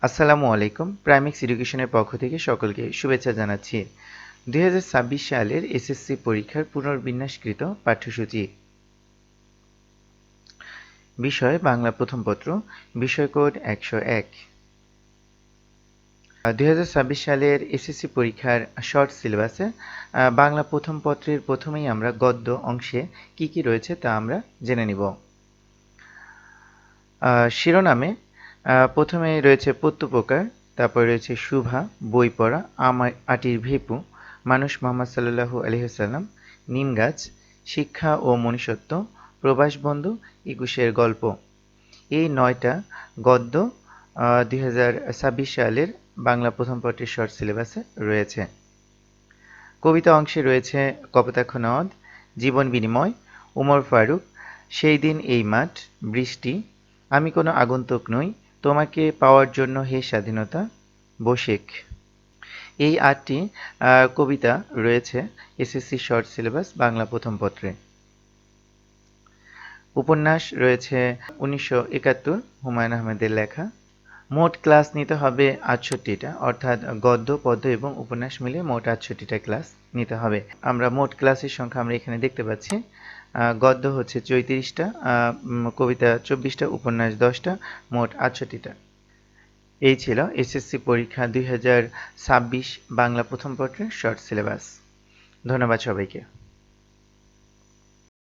আসসালামু আলাইকুম। প্রাইমেক্স এডুকেশনের পক্ষ থেকে সকলকে শুভেচ্ছা জানাচ্ছি। ২০২৬ সালের এসএসসি পরীক্ষার পুনর্বিন্যাসকৃত পাঠ্যসূচি। বিষয় বাংলা প্রথম পত্র, বিষয় কোড ১০১। ২০২৬ সালের এসএসসি পরীক্ষার শর্ট সিলেবাসে বাংলা প্রথম পত্রের প্রথমেই আমরা গদ্য অংশে কি কি রয়েছে তা আমরা জেনে নিব। শিরোনামে প্রথমে রয়েছে প্রত্যুপকার, তারপরে রয়েছে শুভা, বই পড়া, আটির ভেপু, মানুষ মোহাম্মদ সাল্লাল্লাহু আলাইহি ওয়াসাল্লাম, নিম গাছ, শিক্ষা ও মনুষ্যত্ব, প্রবাসবন্ধু, একুশের গল্প। এই ৯টা গদ্য ২০২৬ সালের বাংলা প্রথম পত্রের শর্ট সিলেবাসে রয়েছে। কবিতা অংশে রয়েছে কপোতাক্ষ নদ, জীবন বিনিময়, উমর ফারুক, সেই দিন এই মাঠ, বৃষ্টি, আমি কোনো আগন্তুক নই, তোমাকে পাওয়ার জন্য হে স্বাধীনতা, বসেক। এই ৮টি কবিতা রয়েছে এসএসসি শর্ট সিলেবাস বাংলা প্রথম পত্রে। উপন্যাস রয়েছে ১৯৭১ হুমায়ূন আহমেদের লেখা। মোট ক্লাস নিতে হবে ৬৮টা, অর্থাৎ গদ্য, পদ্য এবং উপন্যাস মিলে মোট ৬৮টা ক্লাস নিতে হবে। আমরা মোট ক্লাসের সংখ্যা আমরা এখানে দেখতে পাচ্ছি। গদ্য হচ্ছে ৩৪টা, কবিতা ২৪টা, উপন্যাস ১০টা, মোট ৬৮টা। এই ছিল এসএসসি পরীক্ষা ২০২৬ বাংলা প্রথম পত্রের শর্ট সিলেবাস। ধন্যবাদ সবাইকে।